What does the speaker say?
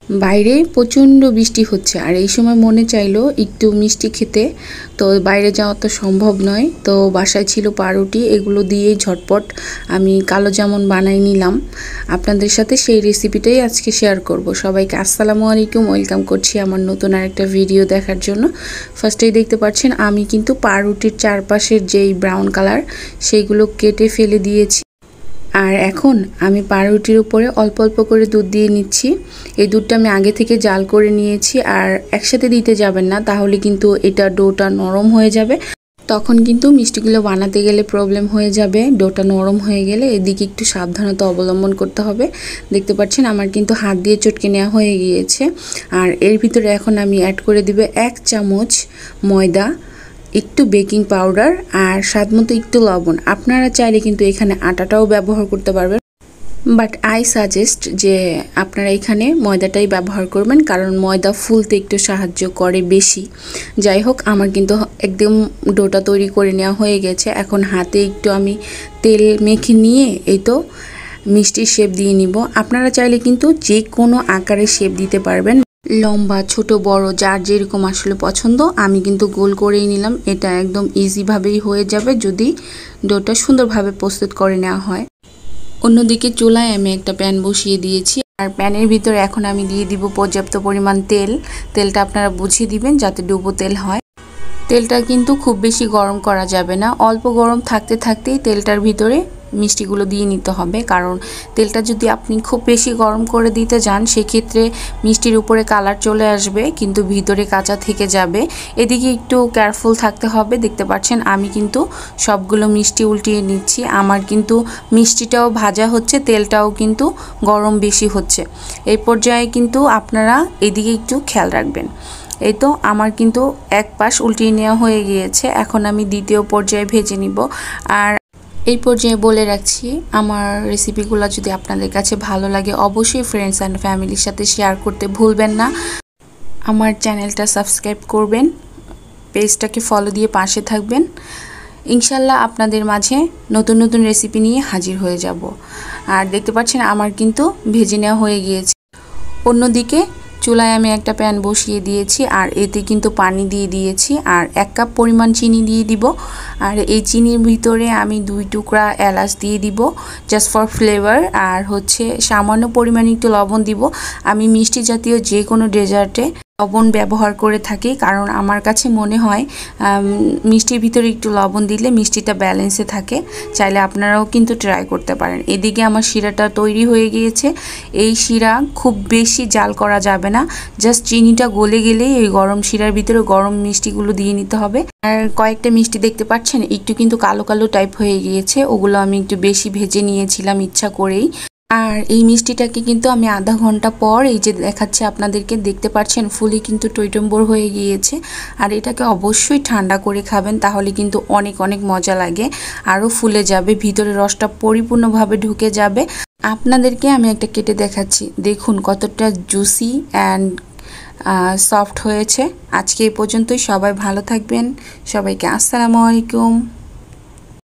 বাইরে প্রচণ্ড বৃষ্টি হচ্ছে আর এই সময় মনে চাইলো একটু মিষ্টি খেতে, তো বাইরে যাওয়া তো সম্ভব নয়। তো বাসায় ছিল পাউরুটি, এগুলো দিয়েই ঝটপট আমি কালো জামুন বানাই নিলাম। আপনাদের সাথে সেই রেসিপিটাই আজকে শেয়ার করব। সবাইকে আসসালামু আলাইকুম, ওয়েলকাম করছি আমার নতুন আরেকটা ভিডিও দেখার জন্য। ফার্স্টেই দেখতে পাচ্ছেন আমি কিন্তু পাউরুটির চারপাশের যেই ব্রাউন কালার সেইগুলো কেটে ফেলে দিয়েছি। আর এখন আমি পাউরুটির উপরে অল্প অল্প করে দুধ দিয়ে নিচ্ছি। এই দুধটা আমি আগে থেকে জাল করে নিয়েছি, আর একসাথে দিতে যাবেন না, তাহলে কিন্তু এটা ডোটা নরম হয়ে যাবে। তখন কিন্তু মিষ্টিগুলো বানাতে গেলে প্রবলেম হয়ে যাবে। ডোটা নরম হয়ে গেলে এদিকে একটু সাবধানতা অবলম্বন করতে হবে। দেখতে পাচ্ছেন আমার কিন্তু হাত দিয়ে চটকে নেওয়া হয়ে গিয়েছে। আর এর ভিতরে এখন আমি অ্যাড করে দিব 1 চামচ ময়দা, একটু বেকিং পাউডার আর স্বাদমতো একটু লবণ। আপনারা চাইলে কিন্তু এখানে আটাটাও ব্যবহার করতে পারবেন, বাট আই সাজেস্ট যে আপনারা এখানে ময়দাটাই ব্যবহার করবেন, কারণ ময়দা ফুলতে একটু সাহায্য করে বেশি। যাই হোক, আমার কিন্তু একদম ডোটা তৈরি করে নেওয়া হয়ে গেছে। এখন হাতে একটু আমি তেল মেখে নিয়ে এই তো মিষ্টির শেপ দিয়ে নিব। আপনারা চাইলে কিন্তু যে কোনো আকারের শেপ দিতে পারবেন, লম্বা ছোট বড় যার যেরকম আসলে পছন্দ। আমি কিন্তু গোল করেই নিলাম। এটা একদম ইজিভাবেই হয়ে যাবে যদি ডোটা সুন্দরভাবে প্রস্তুত করে নেওয়া হয়। অন্যদিকে চুলায় আমি একটা প্যান বসিয়ে দিয়েছি, আর প্যানের ভিতরে এখন আমি দিয়ে দিব পর্যাপ্ত পরিমাণ তেল। তেলটা আপনারা বুঝিয়ে দিবেন যাতে ডুবো তেল হয়। তেলটা কিন্তু খুব বেশি গরম করা যাবে না, অল্প গরম থাকতে থাকতেই তেলটার ভিতরে মিষ্টিগুলো দিয়ে নিতে হবে। কারণ তেলটা যদি আপনি খুব বেশি গরম করে দিতে যান, সেক্ষেত্রে মিষ্টির উপরে কালার চলে আসবে কিন্তু ভিতরে কাঁচা থেকে যাবে। এদিকে একটু কেয়ারফুল থাকতে হবে। দেখতে পাচ্ছেন আমি কিন্তু সবগুলো মিষ্টি উল্টিয়ে নিচ্ছি। আমার কিন্তু মিষ্টিটাও ভাজা হচ্ছে, তেলটাও কিন্তু গরম বেশি হচ্ছে। এই পর্যায়ে কিন্তু আপনারা এদিকে একটু খেয়াল রাখবেন। এই তো আমার কিন্তু এক পাশ উল্টিয়ে নেওয়া হয়ে গিয়েছে। এখন আমি দ্বিতীয় পর্যায়ে ভেজে নিব। আর এই পর্যায়ে বলে রাখছি, আমার রেসিপিগুলো যদি আপনাদের কাছে ভালো লাগে অবশ্যই ফ্রেন্ডস অ্যান্ড ফ্যামিলির সাথে শেয়ার করতে ভুলবেন না। আমার চ্যানেলটা সাবস্ক্রাইব করবেন, পেজটাকে ফলো দিয়ে পাশে থাকবেন। ইনশাল্লাহ আপনাদের মাঝে নতুন নতুন রেসিপি নিয়ে হাজির হয়ে যাব। আর দেখতে পাচ্ছেন আমার কিন্তু ভেজে নেওয়া হয়ে গিয়েছে। অন্যদিকে চুলায় আমি একটা প্যান বসিয়ে দিয়েছি, আর এতে কিন্তু পানি দিয়ে দিয়েছি, আর 1 কাপ পরিমাণ চিনি দিয়ে দিব। আর এই চিনির ভিতরে আমি 2 টুকরা এলাচ দিয়ে দিব জাস্ট ফর ফ্লেভার। আর হচ্ছে সামান্য পরিমাণে একটু লবণ দিব। আমি মিষ্টি জাতীয় যে কোনো ডেজার্টে লবণ ব্যবহার করে থাকি, কারণ আমার কাছে মনে হয় মিষ্টির ভিতরে একটু লবণ দিলে মিষ্টিটা ব্যালেন্সে থাকে। চাইলে আপনারাও কিন্তু ট্রাই করতে পারেন। এদিকে আমার শিরাটা তৈরি হয়ে গিয়েছে। এই শিরা খুব বেশি জাল করা যাবে না, জাস্ট চিনিটা গলে গেলেই এই গরম শিরার ভিতরে গরম মিষ্টিগুলো দিয়ে নিতে হবে। আর কয়েকটা মিষ্টি দেখতে পাচ্ছেন একটু কিন্তু কালো কালো টাইপ হয়ে গিয়েছে, ওগুলো আমি একটু বেশি ভেজে নিয়েছিলাম ইচ্ছা করেই। আর এই মিষ্টিটাকে কিন্তু আমি আধা ঘন্টা পর এই যে দেখাচ্ছে আপনাদেরকে, দেখতে পাচ্ছেন ফুলি কিন্তু টইটম্বর হয়ে গিয়েছে। আর এটাকে অবশ্যই ঠান্ডা করে খাবেন, তাহলে কিন্তু অনেক অনেক মজা লাগে, আরও ফুলে যাবে, ভিতরে রসটা পরিপূর্ণভাবে ঢুকে যাবে। আপনাদেরকে আমি একটা কেটে দেখাচ্ছি, দেখুন কতটা জুসি অ্যান্ড সফট হয়েছে। আজকে এই পর্যন্তই। সবাই ভালো থাকবেন। সবাইকে আসসালামু আলাইকুম।